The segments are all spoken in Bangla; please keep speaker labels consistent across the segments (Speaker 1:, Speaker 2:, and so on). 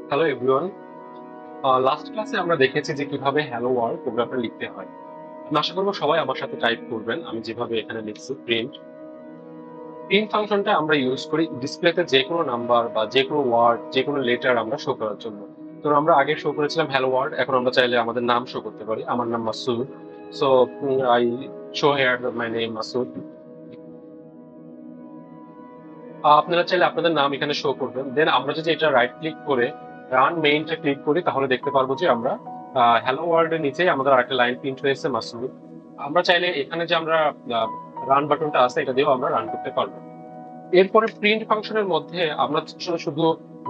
Speaker 1: Hello everyone. লাস্ট ক্লাসে আমরা দেখেছি যে কিভাবে হ্যালো ওয়ার্ল্ড প্রোগ্রামটা লিখতে হয়। আমি আশা করবো সবাই আমার সাথে টাইপ করবেন। আমি যেভাবে এখানে লিখছি প্রিন্ট প্রিন্ট ফাংশনটা আমরা ইউজ করি ডিসপ্লেতে যে কোনো নাম্বার বা যে কোনো ওয়ার্ড যে কোনো লেটার আমরা শো করার জন্য। তো আমরা আগে শো করেছিলাম হ্যালো ওয়ার্ল্ড, এখন আমরা চাইলে আমাদের নাম শো করতে পারি। আমার নাম Masud. So I show here my name Masud. আপনারা চাইলে আপনাদের নাম এখানে শো করবেন। দেন আমরা যদি এটা রাইট ক্লিক করে রান মেইনটা ক্লিক করি তাহলে দেখতে পারবো যে আমরা হ্যালো ওয়ার্ল্ড এর নিচে আমাদের আরেকটা লাইন প্রিন্ট হয়েছে মাসুদ। আমরা চাইলে এখানে যে আমরা রান বাটনটা আছে এটা দিয়েও আমরা রান করতে পারবো। এরপরে প্রিন্ট ফাংশনের মধ্যে আমরা আসলে শুধু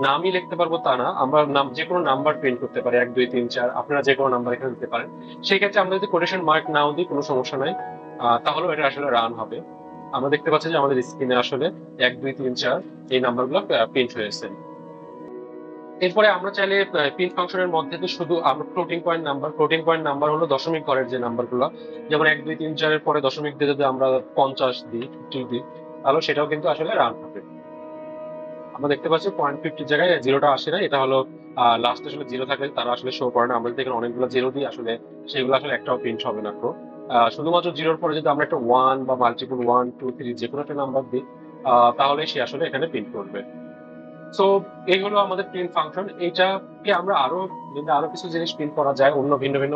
Speaker 1: নামই লিখতে পারবো তা না, আমরা নাম যে কোনো নাম্বার প্রিন্ট করতে পারি, 1 2 3 4, আপনারা যে কোনো নাম্বার এখানে দিতে পারেন। সেই ক্ষেত্রে আমরা যদি কোটেশন মার্ক নাও দিই কোনো সমস্যা নাই, তাহলেও এটা আসলে রান হবে। আমরা দেখতে পাচ্ছি যে আমাদের স্ক্রিনে আসলে 1 2 3 4 এই নাম্বারগুলো প্রিন্ট হয়েছে। এরপরে আমরা চাইলে প্রিন্ট ফাংশনের মধ্যে তো শুধু আমরা ফ্লোটিং পয়েন্ট নাম্বার হলো দশমিক ঘরের যে নাম্বারগুলো, যেমন 1 2 3 4 এর পরে দশমিক দিয়ে যদি আমরা 50 দিই, 50 দিই, তাহলে সেটাও কিন্তু আসলে রান হবে। আমরা দেখতে পাচ্ছি 0.50 জায়গায় জিরোটা আসে না, এটা হলো লাস্ট আসলে জিরো থাকলে তারা আসলে শো করে না। আমরা যদি এখানে অনেকগুলো জিরো দিই আসলে সেগুলো আসলে একটাও প্রিন্ট হবে না। তো শুধুমাত্র জিরোর পরে যদি আমরা একটা ওয়ান বা মাল্টিপল 1 2 3 যে কোনো একটা নাম্বার দিই, তাহলে সে আসলে এখানে প্রিন্ট করবে। সো এই হলো আমাদের প্রিন্ট ফাংশন। এইটাকে আমরা আরো যদি আরো কিছু জিনিস প্রিন্ট করা যায়, অন্য ভিন্ন ভিন্ন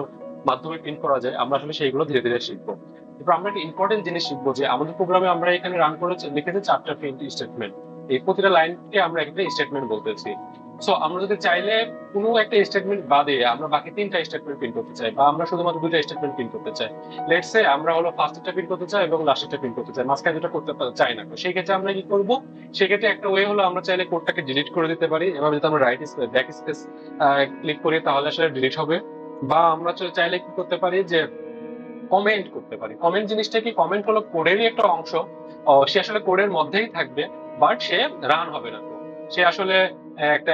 Speaker 1: মাধ্যমে প্রিন্ট করা যায়, আমরা আসলে সেইগুলো ধীরে ধীরে শিখবো। এরপর আমরা একটা ইম্পর্টেন্ট জিনিস শিখবো যে আমাদের প্রোগ্রামে আমরা এখানে রান করে লিখেছি 4টা প্রিন্ট স্টেটমেন্ট। এই প্রতিটা লাইনকে আমরা একটা স্টেটমেন্ট বলতেছি। সো আমরা যদি চাইলে কোনো একটা স্টেটমেন্ট বাদে আমরা বাকি 3টা স্টেটমেন্ট প্রিন্ট করতে চাই, বা আমরা শুধুমাত্র 2টা স্টেটমেন্ট প্রিন্ট করতে চাই, লেটস সে আমরা হলো ফার্স্টটা প্রিন্ট করতে চাই এবং লাস্টটা প্রিন্ট করতে চাই, মাঝখানে দুটো করতে চাই না, তো সেই ক্ষেত্রে আমরা কি করব? সেক্ষেত্রে একটা ওয়ে হলো আমরা চাইলে কোডটাকে ডিলিট করে দিতে পারি। এভাবে যদি আমরা রাইট ব্যাক স্পেস ক্লিক করি তাহলে আসলে ডিলিট হবে। বা আমরা চাইলে কি করতে পারি যে কমেন্ট করতে পারি। কমেন্ট জিনিসটা কি? কমেন্ট হলো কোডেরই একটা অংশ। সে আসলে কোডের মধ্যেই থাকবে, বাট সে রান হবে না। তো সে আসলে একটা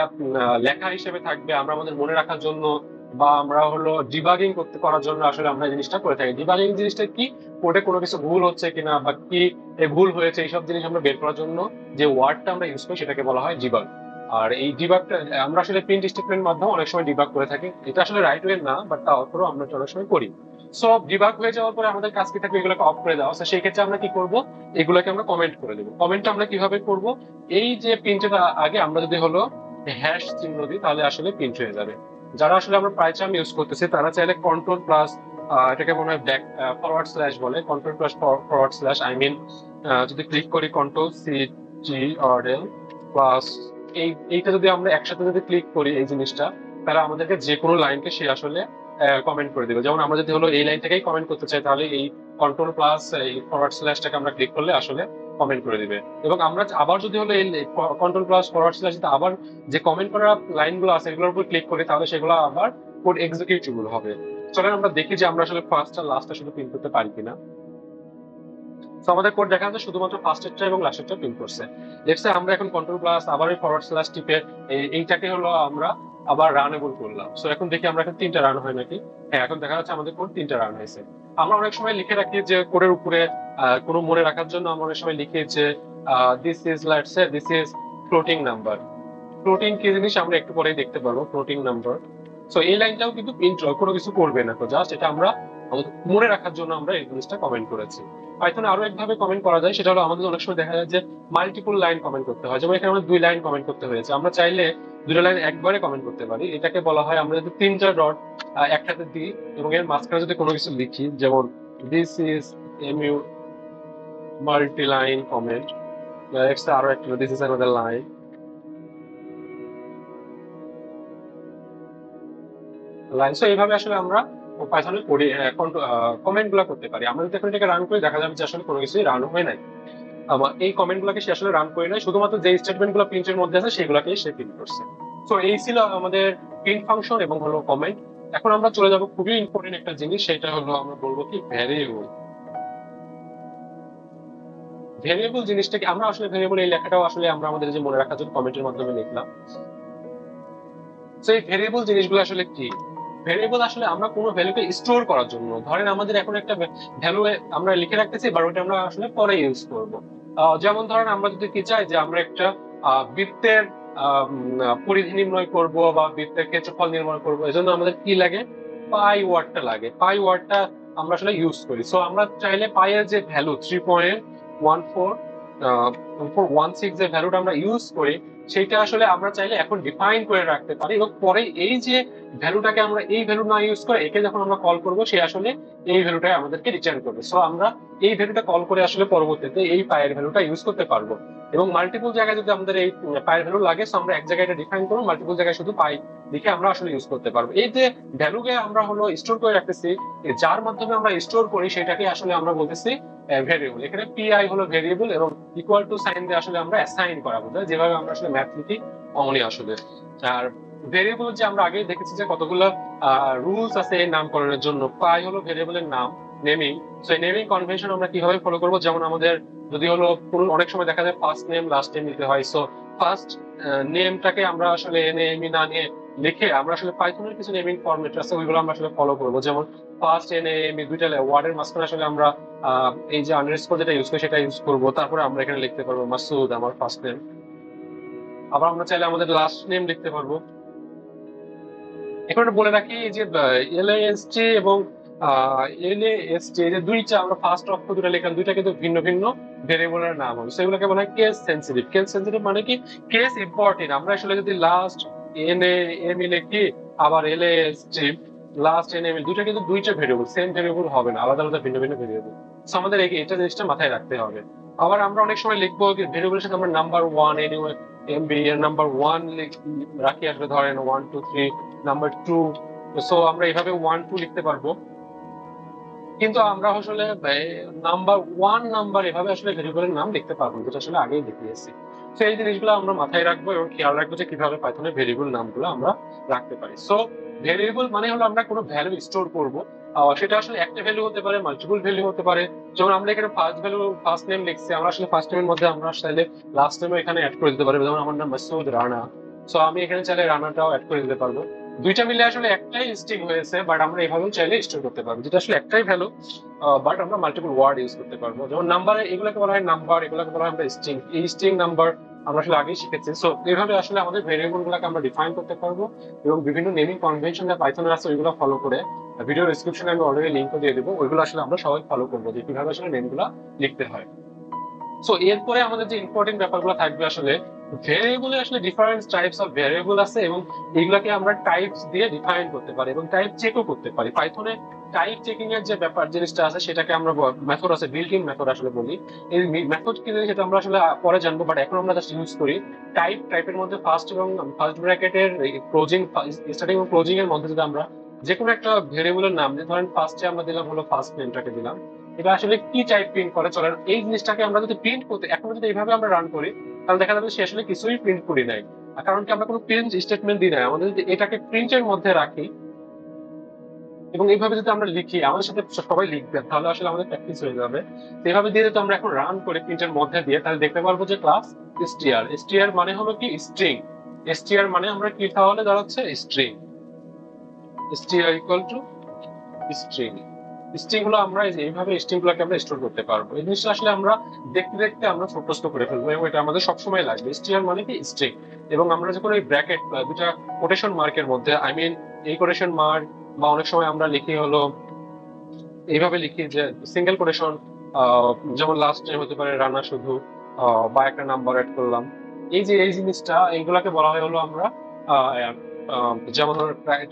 Speaker 1: লেখা হিসেবে থাকবে আমরা আমাদের মনে রাখার জন্য, বা আমরা হলো ডিবাগিং করার জন্য আসলে আমরা এই জিনিসটা করে থাকি। ডিবাগিং জিনিসটা কি? কোডে কোনো কিছু ভুল হচ্ছে কিনা বা কি ভুল হয়েছে এইসব জিনিস আমরা বের করার জন্য যে ওয়ার্ডটা আমরা ইউজ করি সেটাকে বলা হয় ডিবাগ। আর এই ডিবাগটা আমরা আসলে প্রিন্ট স্টেটমেন্ট মাধ্যমে অনেক সময় ডিবাগ করে থাকি। এটা আসলে রাইট ওয়ে না, বাট তারপরেও আমরা অনেক সময় করি। সব ডিবাগ হয়ে যাওয়ার পরে আমাদের কাজ কি থাকবে? এগুলোকে অফ করে দেওয়া। সেই ক্ষেত্রে আমরা কি করব? এগুলোকে আমরা কমেন্ট করে দেবো। কমেন্টটা আমরা কিভাবে করব? এই যে প্রিন্টের আগে আমরা যদি হলো হ্যাশ চিহ্ন দিই তাহলে আসলে প্রিন্ট হয়ে যাবে। যারা আসলে আমরা পাইচার্ম ইউজ করতেছি তারা চাইলে কন্ট্রোল প্লাস, এটাকে মনে হয় ব্যাক ফরওয়ার্ড স্ল্যাশ বলে, control plus forward slash I mean, যদি ক্লিক করি control C G R L plus, এইটা যদি আমরা একসাথে যদি ক্লিক করি এই জিনিসটা, তারা আমাদেরকে যে কোনো লাইনকে সে আসলে কমেন্ট করে দিবে। যেমন আমরা যদি হলো এই লাইন থেকেই কমেন্ট করতে চাই তাহলে এই কন্ট্রোল প্লাস এই ফরওয়ার্ড স্ল্যাশটাকে আমরা ক্লিক করলে আসলে কমেন্ট করে দিবে। এবং আমরা আবার যদি হলো এই কন্ট্রোল প্লাস ফরওয়ার্ড স্ল্যাশ আবার যে কমেন্ট করা লাইনগুলো আছে এগুলোর উপর ক্লিক করি তাহলে সেগুলো আবার কোড এক্সিকিউটেবল হবে। চলেন আমরা দেখি যে আমরা আসলে ফার্স্ট আর লাস্টটা শুধু প্রিন্ট করতে পারি কিনা। তো আমাদের কোড দেখা যাচ্ছে শুধুমাত্র ফার্স্টেরটা এবং লাস্টেরটা প্রিন্ট করছে। লেটস সে আমরা এখন কন্ট্রোল প্লাস আবার ফরওয়ার্ড স্ল্যাশ টিপে এইটাকে হলো আমরা আবার রানেবল করলাম। সো এখন দেখি আমরা এখন 3টা রান হয় নাকি। হ্যাঁ, এখন দেখা যাচ্ছে আমাদের কোড 3টা রান হয়েছে। আমরা অনেক সময় লিখে রাখি যে কোডের উপরে কোনো মনে রাখার জন্য আমরা অনেক সময় লিখি যে this is let's say this is floating number. Floating কি জিনিস আমরা একটু পরেই দেখতে পারবো, ফ্লোটিং নাম্বার। সো এই লাইনটাও কিন্তু প্রিন্ট কোনো কিছু করবে না, তো জাস্ট এটা আমরা আমাদের মনে রাখার জন্য আমরা এই জিনিসটা কমেন্ট করেছি। পাইথনে আরো একভাবে কমেন্ট করা যায়, সেটা হলো আমাদের অনেক সময় দেখা যায় যে মাল্টিপল লাইন কমেন্ট করতে হয়। যেমন এখানে আমাদের 2 লাইন কমেন্ট করতে হয়েছে, আমরা চাইলে 2টা লাইন একবারে কমেন্ট করতে পারি। এটাকে বলা হয় আমরা যদি 3টা ডট একসাথে দিই এবং এর মাঝখানে যদি কোনো কিছু লিখি, যেমন this is mu multi line comment, আরো একটা this is another line line. So এইভাবে আসলে আমরা পাইথনে করি কমেন্ট গুলা করতে পারি। আমরা যদি এখন এটাকে রান করি দেখা যাবে যে আসলে কোনো কিছুই রান হয় নাই। আমার এই কমেন্ট গুলাকে সে আসলে রান করে নাই, শুধুমাত্র যে স্টেটমেন্ট গুলো প্রিন্টের মধ্যে আছে সেগুলোকে সে প্রিন্ট করছে। তো এই ছিল আমাদের প্রিন্ট ফাংশন এবং হলো কমেন্ট। এখন আমরা চলে যাব খুবই ইম্পর্টেন্ট একটা জিনিস, সেটা হলো আমরা বলবো কি ভ্যারিয়েবল। ভ্যারিয়েবল জিনিসটা কি? আমরা আসলে ভ্যারিয়েবল এই লেখাটাও আসলে আমরা আমাদের যে মনে রাখার জন্য কমেন্টের মাধ্যমে লিখলাম। তো এই ভেরিয়েবল জিনিসগুলো আসলে কি? ভেরিয়েবল আসলে আমরা কোনো ভ্যালুকে স্টোর করার জন্য, ধরেন আমাদের এখন একটা ভ্যালু আমরা লিখে রাখতেছি বা ওটা আমরা আসলে পরে ইউজ করব। যেমন ধরেন আমরা যদি কি চাই যে আমরা একটা বৃত্তের পরিধি নির্ণয় করব বা বৃত্তের ক্ষেত্রফল নির্ণয় করব, এজন্য আমাদের কি লাগে, পাই ওয়ার্ডটা লাগে। পাই ওয়ার্ডটা আমরা আসলে ইউজ করি। সো আমরা চাইলে পাই এর যে ভ্যালু 3.1416 যে ভ্যালুটা আমরা ইউজ করি, সেটা আসলে আমরা চাইলে এখন ডিফাইন করে রাখতে পারি, এবং পরে এই যে ভ্যালুটাকে আমরা এই ভ্যালু না ইউজ করে একে যখন আমরা কল করব, সে আসলে এই ভ্যালুটাই আমাদেরকে রিটার্ন করবে। সো আমরা এই ভ্যালুটা কল করে আসলে পরবর্তীতে এই পায়ের ভ্যালুটা ইউজ করতে পারবো। এবং মাল্টিপল জায়গায় যদি আমাদের এই পায়ের ভ্যালু লাগে, সো আমরা এক জায়গায় এটা ডিফাইন করবো, মাল্টিপল জায়গায় শুধু পাই লিখে আমরা আসলে ইউজ করতে পারবো। এই যে ভ্যালুকে আমরা হলো স্টোর করে রাখতেছি, যার মাধ্যমে আমরা স্টোর করি সেটাকে আসলে আমরা বলতেছি ভেরিয়েবল। এখানে পিআই হলো ভেরিয়েবল, এবং ইকুয়াল টু সাইন দিয়ে আসলে আমরা অ্যাসাইন করা বোঝায়, যেভাবে আমরা আসলে ম্যাথ লিখি অমনি আসলে। আর ভেরিয়েবল যে আমরা আগে দেখেছি যে কতগুলো রুলস আছে এই নামকরণের জন্য। পাই হলো ভেরিয়েবলের নাম, নেমিং। সো এই নেমিং কনভেনশন আমরা কিভাবে ফলো করবো, যেমন আমাদের যদি হলো অনেক সময় দেখা যায় ফার্স্ট নেম লাস্ট নেম নিতে হয়। সো ফার্স্ট নেমটাকে আমরা আসলে এনএমি না নিয়ে লিখে আমরা আসলে পাইথনের কিছু নেমিং ফরম্যাট আছে, ওইগুলো আমরা আসলে ফলো করবো। যেমন ফার্স্ট এনএমি দুইটা ওয়ার্ডের মাঝখানে আসলে আমরা এই যে আন্ডারস্কোর যেটা ইউজ করি সেটা ইউজ করবো। তারপরে আমরা এখানে লিখতে পারবো মাসুদ আমার ফার্স্ট নেম। আবার আমরা চাইলে আমাদের লাস্ট নেম লিখতে পারবো। এখন বলে রাখি যে এলএএসটি এবং এলএএসটি যে দুইটা আমরা ফার্স্ট অক্ষর দুটো লিখলাম, দুইটা কিন্তু ভিন্ন ভিন্ন ভেরিয়েবলের নাম হবে। সেগুলোকে বলা হয় কেস সেন্সিটিভ। কেস সেন্সিটিভ মানে কি, কেস ইম্পর্টেন্ট। আমরা আসলে যদি লাস্ট এন এম লিখি, আবার এলএএসটি লাস্ট এন এম, দুইটা কিন্তু দুইটা ভেরিয়েবল, সেম ভেরিয়েবল হবে না, আলাদা আলাদা ভিন্ন ভিন্ন ভেরিয়েবল। আমাদের এটা জিনিসটা মাথায় রাখতে হবে। আবার আমরা অনেক সময় লিখবো ভেরিয়েবলের সাথে আমরা নাম্বার ওয়ান এমবি এর নাম্বার ওয়ান রাখি, আসলে ধরেন 1 2 3 নাম্বার টু। সো আমরা এইভাবে 1 2 লিখতে পারবো, কিন্তু আমরা আসলে নাম্বার ওয়ান নাম্বার এভাবে আসলে ভেরিয়েবলের নাম লিখতে পারবো, যেটা আসলে আগেই দেখিয়েছি। তো এই জিনিসগুলো আমরা মাথায় রাখবো এবং খেয়াল রাখবো যে কিভাবে পাইথনের ভেরিয়েবল নামগুলো আমরা রাখতে পারি। সো ভেরিয়েবল মানে হলো আমরা কোনো ভ্যালু স্টোর করব। সেটা আসলে একটা ভ্যালু হতে পারে, মাল্টিপল ভ্যালু হতে পারে। যেমন আমরা এখানে ফার্স্ট ভ্যালু ফার্স্ট নেম লিখছি, আমরা আসলে ফার্স্ট নেমের মধ্যে আমরা চাইলে লাস্ট নেমও এখানে অ্যাড করে দিতে পারি। যেমন আমার নাম মাসুদ রানা, সো আমি এখানে চাইলে রানাটাও অ্যাড করে দিতে পারবো। দুইটা মিলে আসলে একটাই স্ট্রিং হয়েছে, বাট আমরা এভাবেও চাইলে স্টোর করতে পারবো, যেটা আসলে একটাই ভ্যালু, বাট আমরা মাল্টিপল ওয়ার্ড ইউজ করতে পারবো। যেমন নাম্বারে এগুলোকে বলা হয় নাম্বার, এগুলোকে বলা হয় আমরা স্ট্রিং। এই স্ট্রিং নাম্বার আমরা আসলে আগেই শিখেছি। সো এইভাবে আসলে আমাদের ভেরিয়েবল গুলোকে আমরা ডিফাইন করতে পারবো, এবং বিভিন্ন নেমিং কনভেনশন পাইথনের আছে ওইগুলো ফলো করে, ভিডিও ডিসক্রিপশনে আমি অলরেডি লিঙ্কও দিয়ে দেবো, ওইগুলো আসলে আমরা সবাই ফলো করবো যে কিভাবে আসলে নেমগুলো লিখতে হয়। সো এরপরে আমাদের যে ইম্পর্টেন্ট ব্যাপারগুলো থাকবে, আসলে ভেরিয়েবলে আসলে ডিফারেন্ট টাইপস অফ ভেরিয়েবল আছে, এবং এগুলাকে আমরা টাইপস দিয়ে ডিফাইন করতে পারি এবং টাইপ চেকও করতে পারি। পাইথনে টাইপ চেকিং এর যে ব্যাপার জিনিসটা আছে, সেটাকে আমরা মেথড আছে, বিল্ট ইন মেথড আসলে বলি। এই মেথড কি জিনিস সেটা আমরা আসলে পরে জানবো, বাট এখন আমরা জাস্ট ইউজ করি টাইপের মধ্যে ফার্স্ট এবং ফার্স্ট ব্র্যাকেটের ক্লোজিং, স্টার্টিং এবং ক্লোজিং এর মধ্যে যদি আমরা যে কোনো একটা ভেরিয়েবলের নাম, যে ধরেন ফার্স্টে আমরা দিলাম হলো ফার্স্ট নেমটাকে দিলাম, এটা আসলে কি টাইপ প্রিন্ট করে চলেন, এই জিনিসটাকে আমরা যদি প্রিন্ট করতে এখন যদি এইভাবে আমরা রান করি, তাহলে দেখা যাবে সে আসলে কিছুই প্রিন্ট করি নাই। কারণ কি, আমরা কোনো প্রিন্ট স্টেটমেন্ট দিই নাই। আমাদের যদি এটাকে প্রিন্টের মধ্যে রাখি এবং এইভাবে যদি আমরা লিখি, আমাদের সাথে সবাই লিখবেন, তাহলে আসলে আমাদের প্র্যাকটিস হয়ে যাবে। এইভাবে দিয়ে যদি আমরা এখন রান করি প্রিন্টের মধ্যে দিয়ে, তাহলে দেখতে পারবো যে ক্লাস str, str মানে হলো কি স্ট্রিং। str মানে আমরা কি তাহলে দাঁড়াচ্ছে string, str equal to string. String হলো আমরা এইভাবে স্ট্রিং গুলোকে আমরা স্টোর করতে পারবো। এই জিনিসটা আসলে আমরা দেখতে দেখতে আমরা ছোটস্থ করে ফেলবো, এবং এটা আমাদের সবসময় লাগবে। স্ট্রিং মানে কি স্ট্রিং। এবং আমরা যখন এই ব্র্যাকেট দুটা কোটেশন মার্কের মধ্যে, আই মিন এই কোটেশন মার্ক, বা অনেক সময় আমরা লিখি হলো এইভাবে লিখি যে সিঙ্গেল কোটেশন, যেমন লাস্ট টাইম হতে পারে রানা শুধু, বা একটা নাম্বার অ্যাড করলাম। এই যে এই জিনিসটা, এইগুলাকে বলা হয় হলো আমরা যেমন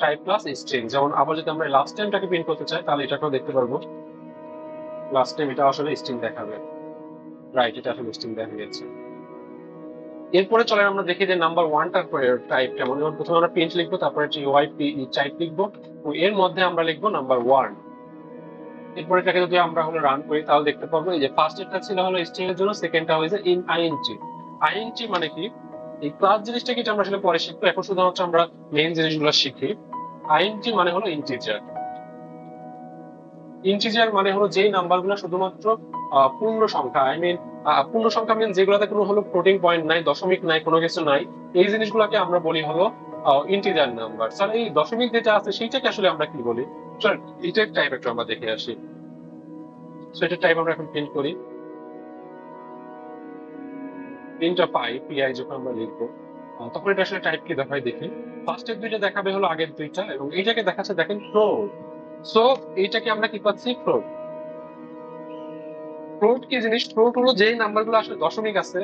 Speaker 1: টাইপ প্লাস স্ট্রিং। যেমন আবার যদি আমরা লাস্ট টাইমটাকে প্রিন্ট করতে চাই, তাহলে এটাকেও দেখতে পারবো লাস্ট টাইম এটা আসলে স্ট্রিং দেখাবে। রাইট, এটা আসলে স্ট্রিং দেখা গেছে। এরপরে চলে আমরা দেখি যে নাম্বার ওয়ানটার টাইপ কেমন। যেমন প্রথমে আমরা প্রিন্ট লিখবো, তারপরে ওয়াইপি টাইপ লিখবো, এর মধ্যে আমরা লিখবো নাম্বার ওয়ান। এরপরে এটাকে যদি আমরা হলো রান করি, তাহলে দেখতে পাবো এই যে ফার্স্ট এটা ছিল হলো স্ট্রিং এর জন্য, সেকেন্ডটা হয়েছে ইন আইএনটি। আইএনটি মানে কি, এই ক্লাস জিনিসটা কি আমরা আসলে পরে শিখবো, এখন শুধুমাত্র আমরা মেইন জিনিসগুলো শিখি। আইএনটি মানে হলো ইন্টিজার। ইন্টিজার মানে হলো যেই নাম্বারগুলো শুধুমাত্র পূর্ণ সংখ্যা, আই মিন পূর্ণ সংখ্যা মিন যেগুলোতে কোনো হলো ফ্লোটিং পয়েন্ট নাই, দশমিক নাই, কোনো কিছু নাই, এই জিনিসগুলোকে আমরা বলি হলো ইন্টিজার নাম্বার। স্যার এই দশমিক যেটা আছে সেইটাকে আসলে আমরা কি বলি, স্যার এইটার টাইপ একটু আমরা দেখে আসি। সো এটার টাইপ আমরা এখন প্রিন্ট করি, প্রিন্টটা পাই পিআই যখন আমরা লিখবো। তখন এটা আসলে টাইপ কি দেখায় দেখি। ফার্স্টের দুইটা দেখাবে হলো আগের দুইটা, এবং এইটাকে দেখাচ্ছে দেখেন ফ্লোট। সো এইটাকে আমরা কি পাচ্ছি? ফ্লোট। ফ্লোট কি জিনিস? ফ্লোট হলো যেই নাম্বারগুলো আসলে দশমিক আছে,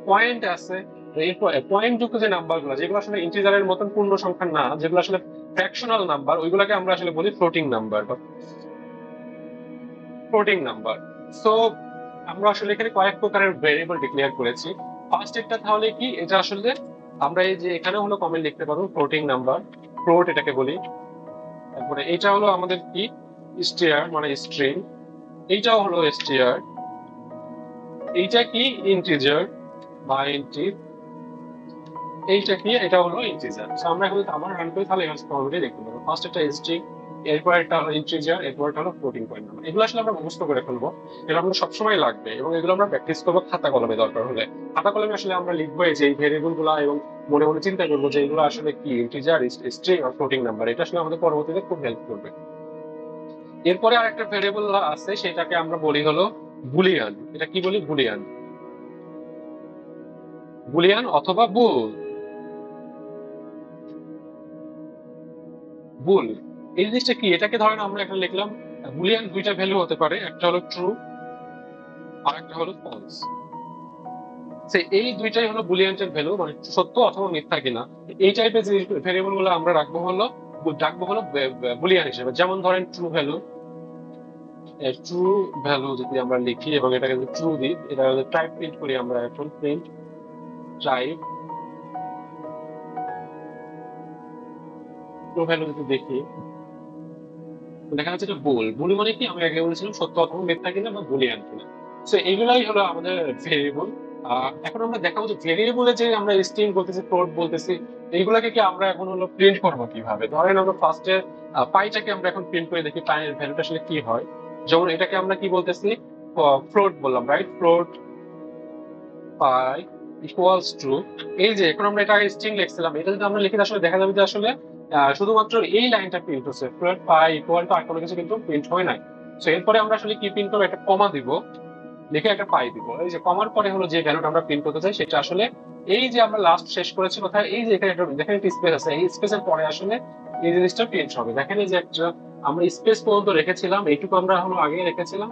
Speaker 1: পয়েন্ট আছে, এই পয়েন্ট যুক্ত যে নাম্বারগুলো, যেগুলো আসলে ইন্টিজারের মতন পূর্ণ সংখ্যা না, যেগুলো আসলে ফ্র্যাকশনাল নাম্বার, ওইগুলোকে আমরা আসলে বলি ফ্লোটিং নাম্বার বা ফ্লোটিং নাম্বার। সো আমরা আসলে এখানে কয়েক প্রকারের ভেরিয়েবল ডিক্লেয়ার করেছি। ফার্স্ট একটা তাহলে কি, এটা আসলে আমরা এই যে এখানে হলো কমেন্ট লিখতে পারবো ফ্লোটিং নাম্বার, ফ্লোট এটাকে বলি। তারপরে এটা হলো আমাদের কি, স্ট্রিয়ার মানে স্ট্রিং। এইটাও হলো স্ট্রিয়ার। এইটা কি, ইন্টিজার বা ইন্টি। এইটা কি, এটা হলো ইন্টিজার। সো আমরা এখন আবার রান করি, তাহলে অলরেডি দেখতে পাবো ফার্স্ট একটা স্ট্রিং, এরপর একটা হলো ইন্টিজার, এরপর একটা হলো ফ্লোটিং পয়েন্ট নাম্বার। এগুলো আসলে আমরা মুখস্থ করে ফেলবো, এগুলো আমাদের সবসময় লাগবে, এবং এগুলো আমরা প্র্যাকটিস করবো খাতা কলমে দরকার হলে। খাতা কলমে আসলে আমরা লিখবো এই যে এই ভেরিয়েবল গুলা, এবং মনে মনে চিন্তা করবো যে এগুলো আসলে কি, ইন্টিজার, স্ট্রিং আর ফ্লোটিং নাম্বার। এটা আসলে আমাদের পরবর্তীতে খুব হেল্প করবে। এরপরে আর একটা ভেরিয়েবল আছে, সেটাকে আমরা বলি হলো বুলিয়ান। এটা কি বলি? বুলিয়ান। বুলিয়ান অথবা বুল। বুল এই জিনিসটা কি? এটাকে ধরেন আমরা একটা লিখলাম, বুলিয়ান দুইটা ভ্যালু হতে পারে, একটা হলো ট্রু আর একটা হলো ফলস। এই দুইটাই হলো বুলিয়ানের ভ্যালু, মানে সত্য অথবা মিথ্যা কিনা। এই টাইপের যে ভেরিয়েবল গুলো আমরা ডাকবো হলো বুলিয়ান হিসেবে। যেমন ধরেন ট্রু ভ্যালু, ট্রু ভ্যালু যদি আমরা লিখি এবং এটাকে যদি ট্রু দিই, এটা টাইপ প্রিন্ট করি আমরা এখন, প্রিন্ট টাইপ ট্রু ভ্যালু যদি দেখি, দেখা যাচ্ছে এটা বুল। বুল মানে কি, আমি আগে বলেছিলাম সত্য অথবা মিথ্যা কিনা বা বুলিয়ান কিনা। সো এইগুলাই হলো আমাদের ভেরিয়েবল। এখন আমরা দেখাবো যে ভেরিয়েবলে যে আমরা স্ট্রিং বলতেছি, ফ্লোট বলতেছি, এইগুলাকে কি আমরা এখন হলো প্রিন্ট করবো কিভাবে। ধরেন আমরা ফার্স্টে পাইটাকে আমরা এখন প্রিন্ট করে দেখি পাইয়ের ভ্যালুটা আসলে কি হয়। যেমন এটাকে আমরা কি বলতেছি, ফ্লোট বললাম, right? Float pi equals to, এই যে এখন আমরা এটা স্ট্রিং লিখছিলাম, এটা যদি আমরা লিখি আসলে দেখা যাবে যে আসলে শুধুমাত্র এই লাইনটা প্রিন্ট হচ্ছে, ফ্লোট পাই ইকুয়াল টু, আর কোনো কিছু কিন্তু প্রিন্ট হয় নাই। তো এরপরে আমরা আসলে কি প্রিন্ট করবো, একটা কমা দিব, লিখে একটা পাই দিব। এই যে কমার পরে হলো যে ভ্যালুটা আমরা প্রিন্ট করতে চাই, সেটা আসলে এই যে আমরা লাস্ট শেষ করেছি কোথায়, এই যে এখানে একটা দেখেন একটা স্পেস আছে, এই স্পেসের পরে আসলে এই জিনিসটা প্রিন্ট হবে। দেখেন এই যে একটা আমরা স্পেস পর্যন্ত রেখেছিলাম, এইটুকু আমরা হলো আগে রেখেছিলাম,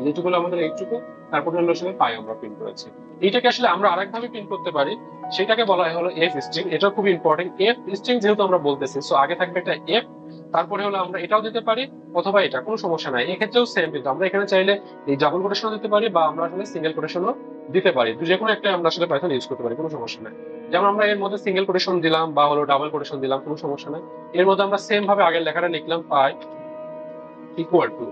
Speaker 1: যেটুকু হলো আমাদের এইটুকু, তারপরে হলো আসলে পাই আমরা প্রিন্ট করেছি। এইটাকে আসলে আমরা আরেকভাবে প্রিন্ট করতে পারি, সেটাকে বলা হয় হলো এফ স্ট্রিং। এটা খুব ইম্পর্টেন্ট, এফ স্ট্রিং যেহেতু আমরা বলতেছি, সো আগে থাকবে একটা এফ, তারপরে হলো আমরা এটাও দিতে পারি অথবা এটা, কোনো সমস্যা নাই। এক্ষেত্রেও সেম, কিন্তু আমরা এখানে চাইলে এই ডাবল কোটেশনও দিতে পারি বা আমরা আসলে সিঙ্গেল কোটেশনও দিতে পারি। যে কোনো একটা আমরা আসলে পাইথন ইউজ করতে পারি, কোনো সমস্যা নাই। যেমন আমরা এর মধ্যে সিঙ্গেল কোটেশন দিলাম বা হলো ডাবল কোটেশন দিলাম, কোনো সমস্যা নাই। এর মধ্যে আমরা সেম ভাবে আগের লেখাটা লিখলাম, পাই ইকুয়াল টু,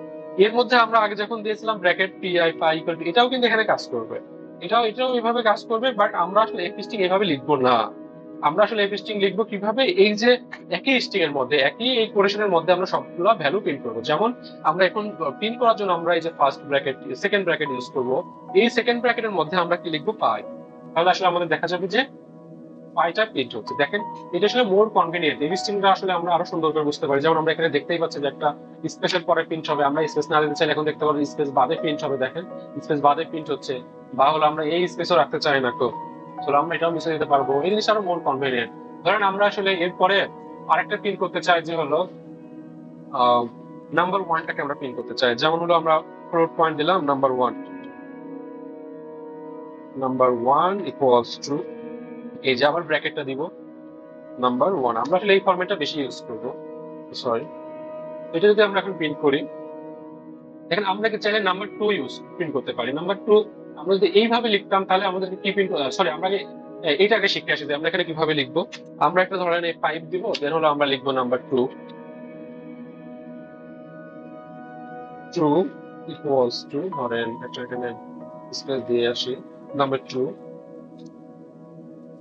Speaker 1: এর মধ্যে আমরা আগে যখন দিয়েছিলাম bracket P I pi equal to, এটাও কিন্তু এখানে কাজ করবে, এটাও এইভাবে কাজ করবে। বাট আমরা আসলে এফ স্ট্রিং এইভাবে লিখবো না। আমরা আসলে এফ স্ট্রিং লিখবো কিভাবে, এই যে একই স্ট্রিং এর মধ্যে, একই এই কোটেশনের মধ্যে আমরা সবগুলো ভ্যালু প্রিন্ট করবো। যেমন আমরা এখন প্রিন্ট করার জন্য আমরা এই যে first bracket second bracket use করবো, এই সেকেন্ড ব্র্যাকেটের মধ্যে আমরা কি লিখবো, পাই। তাহলে আসলে আমাদের দেখা যাবে যে পাইটা প্রিন্ট হচ্ছে। দেখেন এটা আসলে মোর কনভিনিয়েন্ট, এই স্ট্রিংটা আসলে আমরা আরো সুন্দর করে বুঝতে পারি। যেমন আমরা এখানে দেখতেই পাচ্ছি যে একটা স্পেসের পরে প্রিন্ট হবে, আমরা স্পেস না দিতে চাইলে এখন দেখতে পাবো স্পেস বাদে প্রিন্ট হবে। দেখেন স্পেস বাদে প্রিন্ট হচ্ছে, বা হলো আমরা এই স্পেসও রাখতে চাই না, তো চলো আমরা এটাও মিশে দিতে পারবো। এই জিনিসটা আরো মোর কনভিনিয়েন্ট। ধরেন আমরা আসলে এরপরে আরেকটা প্রিন্ট করতে চাই, যে হলো নাম্বার ওয়ানটাকে আমরা প্রিন্ট করতে চাই। যেমন হলো আমরা ফ্লোট পয়েন্ট দিলাম number one, number one equals to, এই যে আবার ব্র্যাকেটটা দিব নাম্বার ওয়ান। আমরা আসলে এই ফরম্যাটটা বেশি ইউজ করবো, সরি। এটা যদি আমরা এখন প্রিন্ট করি, দেখেন আমরা কি চাইলে নাম্বার টু প্রিন্ট করতে পারি। নাম্বার টু আমরা যদি এইভাবে লিখতাম, তাহলে আমাদেরকে কি প্রিন্ট, সরি আমরা এইটা আগে শিখে আসি যে আমরা এখানে কিভাবে লিখবো। আমরা একটা ধরেন এই পাইপ দিব, দেন হলো আমরা লিখবো number two, true equals to, ধরেন একটা এখানে স্পেস দিয়ে আসি, নাম্বার টু।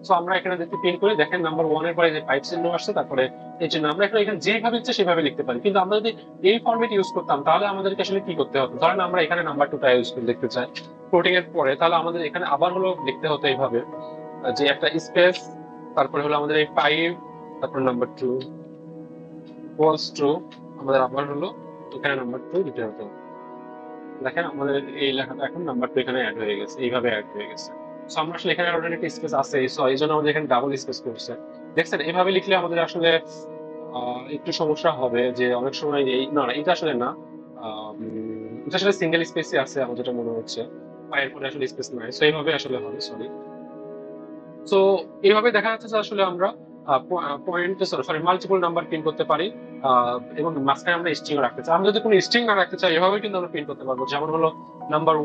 Speaker 1: সো আমরা এখানে যদি প্রিন্ট করি, দেখেন নাম্বার ওয়ান এর পরে যে পাইপ চিহ্ন আসছে, তারপরে এই চিহ্ন, আমরা এখানে যেভাবে ইচ্ছে সেভাবে লিখতে পারি। কিন্তু আমরা যদি এই ফরম্যাট ইউজ করতাম, তাহলে আমাদেরকে আসলে কি করতে হতো, ধরেন আমরা এখানে নাম্বার টুটা ইউজ করে লিখতে চাই ফ্লোটিং এর পরে, তাহলে আমাদের এখানে আবার হলো লিখতে হতো এইভাবে, যে একটা স্পেস, তারপরে হলো আমাদের এই পাইপ, তারপর নাম্বার টু ইকুয়ালস টু, আমাদের আবার হলো এখানে নাম্বার টু দিতে হতো। দেখেন আমাদের এই লেখাটা এখন নাম্বার টু এখানে অ্যাড হয়ে গেছে, এইভাবে অ্যাড হয়ে গেছে। সো আমরা আসলে এখানে অলরেডি একটা স্পেস আছে, সো এই জন্য আমাদের এখানে ডাবল স্পেস করছে। দেখছেন এভাবে লিখলে আমাদের আসলে একটু সমস্যা হবে, যে অনেক সময় এই না না এটা আসলে না, এটা আসলে সিঙ্গেল স্পেসই আছে আমার যেটা মনে হচ্ছে, পায়ের পরে আসলে স্পেস নাই, সো এইভাবে আসলে হবে, সরি। সো এইভাবে দেখা যাচ্ছে যে আসলে আমরা point sorry multiple number print করতে পারি, এবং মাঝখানে আমরা স্ট্রিং রাখতে চাই। আমরা যদি কোনো স্ট্রিং না রাখতে চাই এভাবে কিন্তু আমরা প্রিন্ট করতে পারবো, যেমন হলো নাম্বার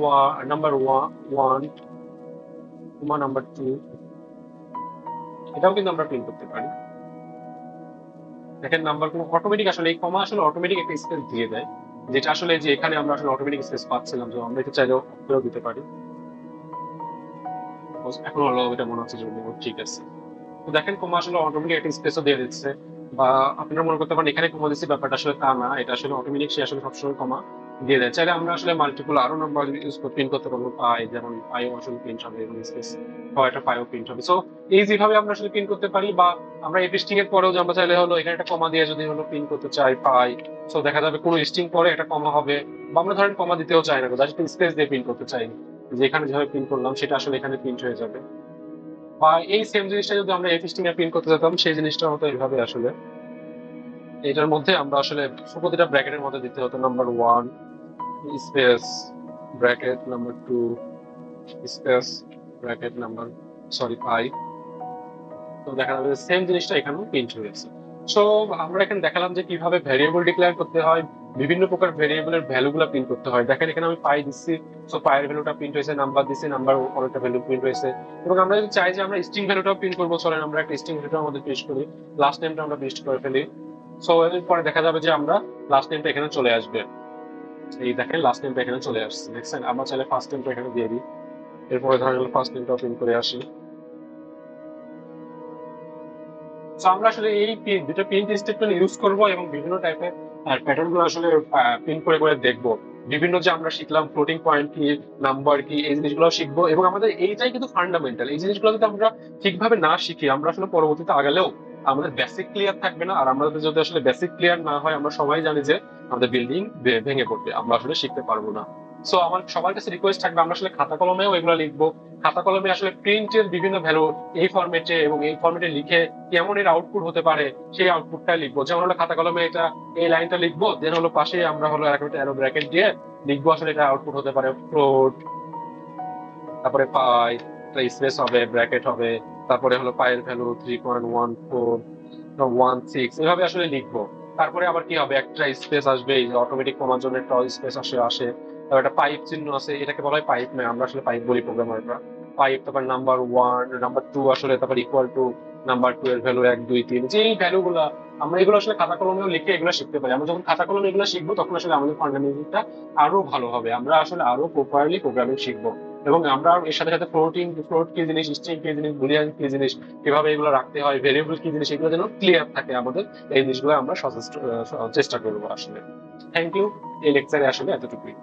Speaker 1: ওয়ান কমা নাম্বার 2, এটাও কিন্তু আমরা প্রিন্ট করতে পারি। দেখেন নাম্বার কোনো অটোমেটিক আসলে এই কমা আসলে অটোমেটিক একটা স্পেস দিয়ে দেয়, যেটা আসলে যে এখানে আমরা আসলে অটোমেটিক স্পেস পাচ্ছিলাম, যে আমরা এটা চাইলেও করেও দিতে পারি। এখন হলো এটা মনে হচ্ছে যে ঠিক আছে। তো দেখেন কমা আসলে অটোমেটিক একটা স্পেসও দিয়ে দিচ্ছে, বা আপনারা মনে করতে পারেন এখানে কমা দিচ্ছে, ব্যাপারটা আসলে তা না, এটা আসলে অটোমেটিক সে আসলে সবসময় কমা দিয়ে দেয়। চাইলে আমরা আসলে মাল্টিপল আরো নাম্বার ইউজ করে প্রিন্ট করতে পারবো, পাই যেমন পাইও আসলে প্রিন্ট হবে এবং স্পেস একটা পাইও প্রিন্ট হবে। সো এই যেভাবে আমরা আসলে প্রিন্ট করতে পারি, বা আমরা এই স্ট্রিং এর পরেও যে আমরা চাইলে হলো এখানে একটা কমা দিয়ে যদি হলো প্রিন্ট করতে চাই পাই, সো দেখা যাবে কোনো স্ট্রিং পরে একটা কমা হবে, বা আমরা ধরেন কমা দিতেও চাই না, জাস্ট স্পেস দিয়ে প্রিন্ট করতে চাই, যেখানে যেভাবে প্রিন্ট করলাম সেটা আসলে এখানে প্রিন্ট হয়ে যাবে। বা এই সেম জিনিসটা যদি আমরা এফ স্ট্রিং এ প্রিন্ট করতে যেতাম সেই জিনিসটার মতো এইভাবে আসলে এটার মধ্যে আমরা আসলে প্রতিটা ব্র্যাকেটের মধ্যে দিতে হতো number 1 space bracket number 2 space bracket number sorry পাই। তো দেখা যাবে সেম জিনিসটা এখানেও প্রিন্ট হয়েছে। সো আমরা এখানে দেখালাম যে কিভাবে ভেরিয়েবল ডিক্লেয়ার করতে হয়, বিভিন্ন প্রকার ভেরিয়েবলের ভ্যালু গুলা প্রিন্ট করতে হয়। দেখেন এখানে আমি পাই দিচ্ছি, সো পায়ের ভ্যালুটা প্রিন্ট হয়েছে, নাম্বার দিচ্ছি, নাম্বার অনেকটা ভ্যালু প্রিন্ট হয়েছে। এবং আমরা যদি চাই যে আমরা স্ট্রিং ভ্যালুটাও প্রিন্ট করবো, চলেন আমরা একটা স্ট্রিং ভ্যালুটার মধ্যে পেস্ট করি, লাস্ট নেমটা আমরা পেস্ট করে ফেলি। সো এরপরে দেখা যাবে যে আমরা লাস্ট নেমটা এখানে চলে আসবে, এই দেখেন লাস্ট নেমটা এখানে চলে আসছে, দেখছেন। আমরা চাইলে ফার্স্ট নেমটা এখানে দিয়ে দিই, এরপরে ধরেন ফার্স্ট নেমটাও প্রিন্ট করে আসি। তো আমরা আসলে এই দুটো প্রিন্ট স্টেটমেন্ট ইউজ করব এবং বিভিন্ন টাইপের প্যাটার্ন গুলো আসলে প্রিন্ট করে করে দেখবো। বিভিন্ন যে আমরা শিখলাম ফ্লোটিং পয়েন্ট কি, নাম্বার কি, এই জিনিসগুলো শিখবো। এবং আমাদের এইটাই কিন্তু ফান্ডামেন্টাল, এই জিনিসগুলো যদি আমরা ঠিকভাবে না শিখি আমরা আসলে পরবর্তীতে আগালেও আমাদের বেসিক ক্লিয়ার থাকবে না। আর আমাদের যদি আসলে বেসিক ক্লিয়ার না হয়, আমরা সবাই জানি যে আমাদের বিল্ডিং ভেঙে পড়বে, আমরা আসলে শিখতে পারবো না। সো আমার সবার কাছে রিকোয়েস্ট থাকবে আমরা আসলে খাতা কলমেও এগুলো লিখবো, খাতা কলমে আসলে প্রিন্টের বিভিন্ন ভ্যালু এই ফরম্যাটে এবং এই ফরম্যাটে লিখে কেমন এর আউটপুট হতে পারে সেই আউটপুটটা লিখবো। যেমন হলো খাতা কলমে এটা এই লাইনটা লিখবো, দেন হলো পাশে আমরা হলো একটা অ্যারো ব্র্যাকেট দিয়ে লিখবো আসলে এটা আউটপুট হতে পারে ফ্লোট, তারপরে পাই, স্পেস হবে, ব্র্যাকেট হবে, তারপরে হলো পায়ের ভ্যালু 3.1416, এভাবে আসলে লিখবো। তারপরে আবার কি হবে, একটা স্পেস আসবে, অটোমেটিক কমার জন্য একটা স্পেস আসে। তারপর একটা পাইপ চিহ্ন আছে, এটাকে বলা হয় পাইপ না, আমরা আসলে পাইপ বলি প্রোগ্রামাররা। পাইপ, তারপর নাম্বার 1 নাম্বার 2 আসলে, তারপর ইকুয়াল টু নাম্বার 2 এর ভ্যালু 1 2 3, যে এই ভ্যালু গুলা আমরা এগুলো আসলে খাতা কলমেও লিখে এগুলো শিখতে পারি। আমরা যখন খাতা কলমে এগুলো শিখবো তখন আসলে আমাদের ফান্ডামেন্টালটা আরো ভালো হবে, আমরা আসলে আরো প্রপারলি প্রোগ্রামিং শিখবো। এবং আমরা এর সাথে সাথে ফ্লোট কি জিনিস, স্ট্রিং কি জিনিস, বুলিয়ান কি জিনিস, কিভাবে এগুলো রাখতে হয়, ভেরিয়েবল কি জিনিস, এগুলো যেন ক্লিয়ার থাকে আমাদের, এই জিনিসগুলো আমরা চেষ্টা করবো আসলে। থ্যাংক ইউ, এই লেকচারে আসলে এতটুকুই।